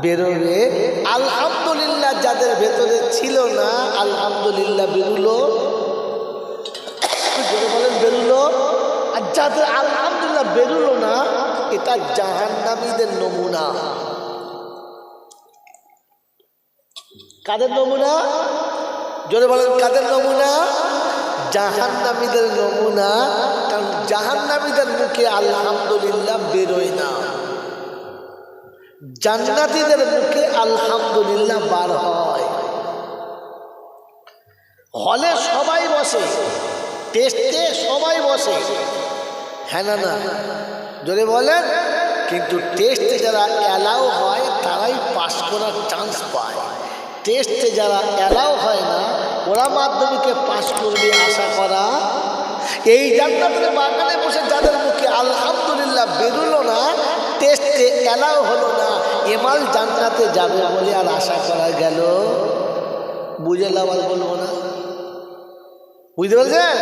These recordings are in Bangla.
বেরোবে। আলহামদুলিল্লাহ যাদের ভেতরে ছিল না, আলহামদুলিল্লাহ বেরুলো। বলেন বেরুলো। আর যাদের আলহামদুলিল্লাহ বেরুলো না, এটা জাহান্নামীদের নমুনা। কাদের নমুনা? জোরে বলেন কাদের নমুনা? জাহান্নামীদের নমুনা। কারণ জাহান্নামীদের মুখে আলহামদুলিল্লাহ বেরোয় না, জান্নাতীদের মুখে আলহামদুলিল্লাহ বার হয়। হলে সবাই বসে, টেস্টে সবাই বসে, হ্যাঁ না? না জোরে বলেন। কিন্তু টেস্টে যারা অ্যালাউ হয় তারাই পাস করার চান্স পায়। টেস্টে যারা অ্যালাউ হয় না, ওরা মাধ্যমিকে পাস করবে আশা করা। এই জান্নাতের বাগানে বসে যাদের মুখে আলহামদুলিল্লাহ বেরোলো না, টেস্টে অ্যালাউ হলো না, এমাল জান্নাতে যাবে বলে আর আশা করা গেল। বুঝলাম আর বলবো না, বুঝতে পারছেন?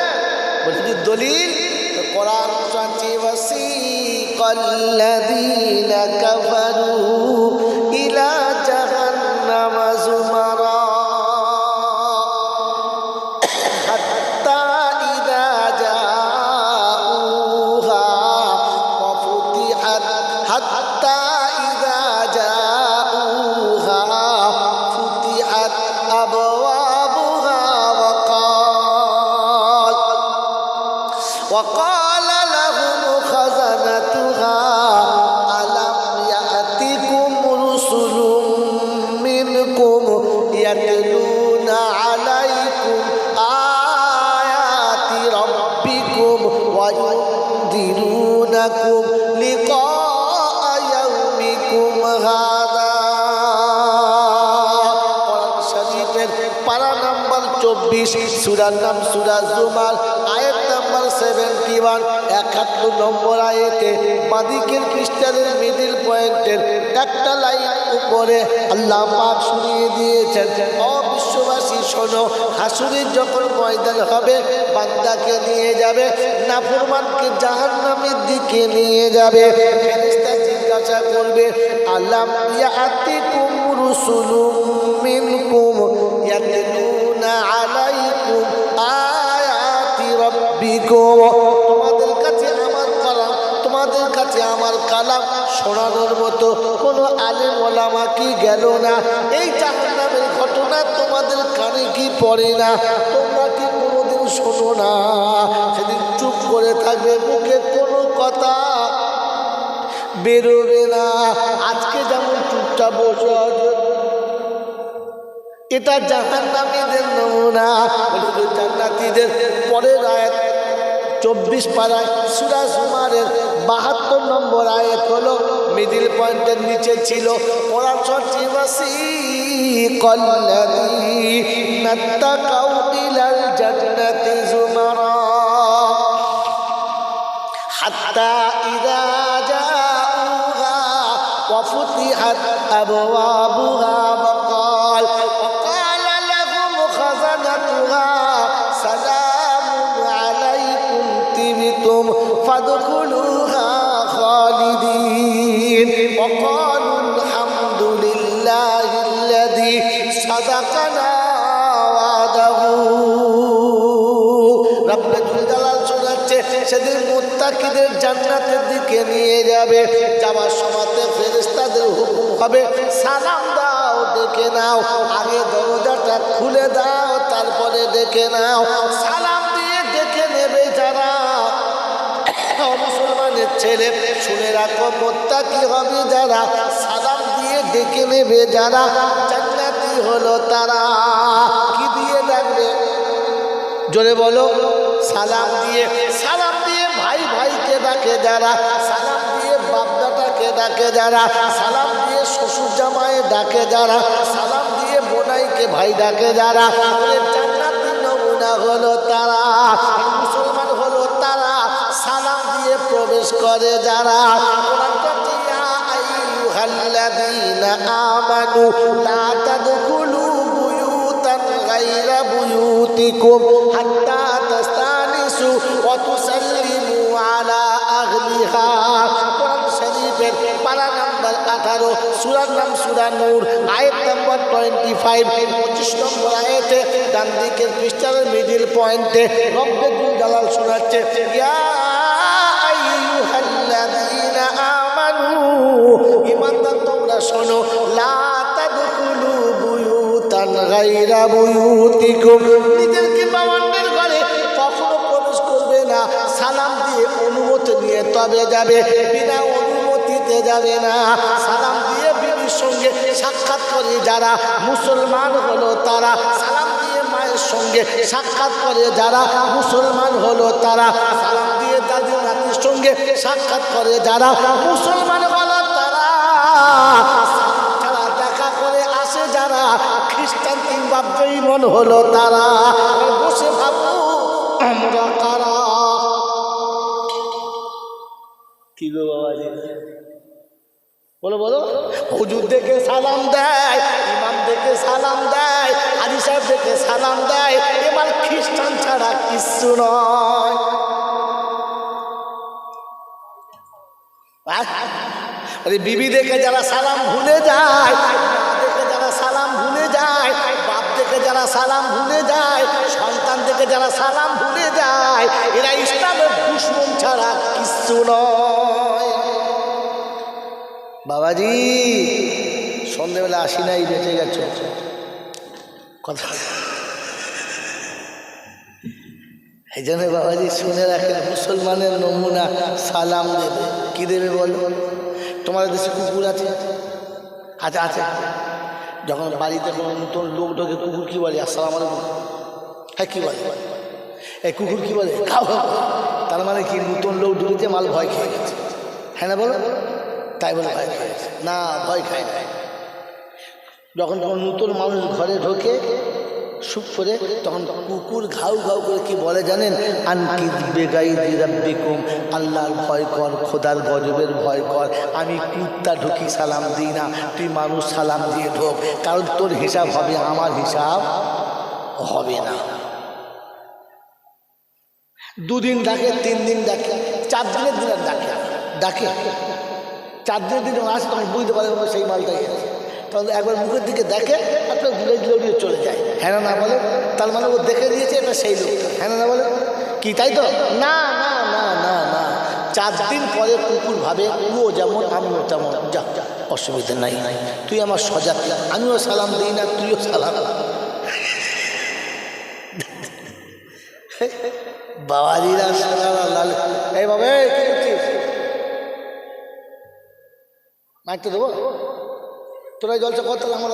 বলছি যে দলিল তো কোরআন ওয়াসিকাল্লাযীনা কাফারু ইলা জাহান্নাম যুমারা হাত্তা ইযা জাউহা ওয়া ফুতিহাত হাত্তা ইযা জাউহা ফুতিহাত আবওয়াবুহা وقال لهم خزنتها ألم يأتكم رسل منكم يتلون عليكم آيات ربكم وينذرونكم لقاء يومكم هذا। কোরআন শরীফের পারা নাম্বার 24, সূরার নাম সূরা জুমার, আয়াত নাম্বার 71, 71 নম্বর আয়াতে বাদিকের পৃষ্ঠাদের মিডল পয়েন্টের একটা লাইন উপরে আল্লাহ পাক শুনিয়ে দিয়েছেন, ও বিশ্ববাসী শোনো, হাসুরের যখন ময়দান হবে, বান্দাকে নিয়ে যাবে, নাফরমানকে জাহান্নামের দিকে নিয়ে যাবে। ফেরেশতা জিজ্ঞাসা করবে, আলাম ইয়াতিকুম রুসুলুম মিনকুম ইয়াতলুনা আলাইকুম আয়াতি রাব্বিকুম। তোমাদের কাছে আমার কালাম, তোমাদের কাছে আমার কালাম শোনানোর মতো কোনো আলেম ওলামা কি গেল না? এই জাহান্নামের ঘটনা তোমাদের কানে কি পড়ে না? তোমরা কি কোনোদিন শোনো না? সেদিন চুপ করে থাকবে, মুখে কোনো কথা বেরোবে না। আজকে যেমন চুপচাপ বসে আছে, এটা জাহান্নামীদের নমুনা। জান্নাতীদের পরের আয়াত 24 পারায় সূরা জুমারের 72 নম্বর আয়াত হলো, মিডল পয়েন্টের নিচে ছিল, কোরআন শরীফ ওয়াসিকাল্লাযীনা তাকাউ ইলাল জান্নাতি যুমারা হাত্তা ইযা জাউহা ওয়া ফুতিহাত আবওয়াবুহা وقال لهم خزنتها سلام عليكم طبتم فادخلوها خالدين وقالوا الحمد لله الذي صدقنا وعده। রব্বুল জালাল শোনাচ্ছে, সেদিন মুত্তাকিদের জান্নাতের দিকে নিয়ে যাবে, যাওয়ার সময়তে ফেরেশতাদের হুকুম হবে, সালাম দাও, ডেকে নাও, আগে দরজাটা খুলে দাও, তারপরে ডেকে নাও। সালাম দিয়ে ডেকে নেবে যারা, মুসলমানের ছেলে শুনে রাখো, মুত্তাকি হবে যারা, সালাম দিয়ে ডেকে নেবে যারা, জান্নাতি হলো তারা। কি দিয়ে ডাকবে? জোরে বলো। সালাম দিয়ে। সালাম দিয়ে ভাই ভাইকে ডাকে যারা, সালাম দিয়ে বাপদাটাকে ডাকে যারা, সালাম দিয়ে শ্বশুর জামাই ডাকে যারা, সালাম দিয়ে বোনাইকে ভাই ডাকে যারা, জান্নাতি নমুনা হলো তারা, মুসলমান হলো তারা, সালাম দিয়ে প্রবেশ করে যারা। আইয়ুহাল্লাযীনা আমানু লা তাদখুলু বুয়ুতান গায়রা বুয়ুতিকুম হাত্তা তাস্তানিসু ওয়া তুসাল্লিমু আলা আহলিহা। কোরআন শরীফ শরীফের পারা নাম্বার 18, সূরার নাম সূরা নূর, আয়াত নাম্বার 25, 25 নম্বর আয়াতে ডান দিকের পৃষ্ঠার মিডল পয়েন্টে রব্বুল জালাল শোনাচ্ছে, ইয়া আইয়ুহাল্লাযীনা আমানু, ঈমানদার তোমরা শোনো, লা তাদখুলু বুয়ুতান গায়রা বুয়ুতিকুম, নিজের বাবানের ঘরে কখনো প্রবেশ করবে না, সালাম দিয়ে অনুমতি নিয়ে তবে যাবে, বিনা অনুমতিতে যাবে না। সালাম দিয়ে বিবির সঙ্গে সাক্ষাৎ করে যারা মুসলমান হলো তারা, সালাম দিয়ে মায়ের সঙ্গে সাক্ষাৎ করে যারা মুসলমান হলো তারা, সালাম দিয়ে দাদি নাতির সঙ্গে সাক্ষাৎ করে যারা মুসলমান হলো তারা, ছাড়া দেখা করে আসে যারা খ্রিস্টান কিংবা বেঈমান হলো তারা। বসে ভাবো আমরা কারা? কি গো বাবাজি, বলো বলো। হুজুর দেখে সালাম দেয়, ইমাম দেখে সালাম দেয়, হাজি সাহেব দেখে সালাম দেয়, এবার খ্রিস্টান ছাড়া কিচ্ছু নয়। আরে বিবি দেখে যারা সালাম ভুলে যায়, মা দেখে যারা সালাম ভুলে যায়, বাপ দেখে যারা সালাম ভুলে যায়, সন্তান দেখে যারা সালাম ভুলে যায়, এরা ইসলামের দুশমন ছাড়া কিচ্ছু নয়। বাবাজি সন্ধ্যেবেলা আসি নাই, বেঁচে গেছ কথা। এই জন্য বাবাজি শুনে রাখেন, মুসলমানের নমুনা সালাম দেবে। কি দেবে বলো? তোমাদের দেশে কুকুর আছে? আচ্ছা আছে। যখন বাড়িতে কোনো নতুন লোক ঢোকে কুকুর কি বলে? আসসালামু আলাইকুম। হ্যাঁ কি বলে? এই কুকুর কি বলে? খাও। তার মানে কি নতুন লোক ঢুকেছে, মাল ভয় খেয়ে গেছে। হ্যাঁ না বলো? তাই বলে ভয় খেয়ে গেছে না, ভয় খায় না। যখন যখন নতুন মানুষ ঘরে ঢোকে সুখ করে, তখন কুকুর ঘাউ ঘাউ করে কি বলে জানেন? আনকিদ বেগাইদি রাব্বিকুম, আল্লাহর ভয় কর, খোদার গজবের ভয় কর। আমি কুত্তা ঢুকি সালাম দিই না, তুই মানুষ সালাম দিয়ে ঢোক, কারণ তোর হিসাব হবে, আমার হিসাব হবে না। 2 দিন ডাকে, 3 দিন ডাকে, 4 দিনের দিন ডাকে ডাকে 4 দিনের দিন আসে, তখন বুঝতে পারে সেই মালটাই আছে। তখন একবার মুখের দিকে দেখে, আপনার ঘুরে ঘুরে চলে যায়। হ্যাঁ না বলে? তার মানে ও দেখে দিয়েছে এটা সেই লোক। হ্যাঁ না বলে? কি তাই তো? না না না না না, 4 দিন পরে কুকুর ভাবে ও যেমন আমিও তেমন, যা অসুবিধা নাই, তুই আমার সজাগ, আমিও সালাম দিই না, তুইও সালাম। বাবাজিরা এই বাবা কি করছিস? মাইকটা দেবো? তোরা জলসা করতে আমার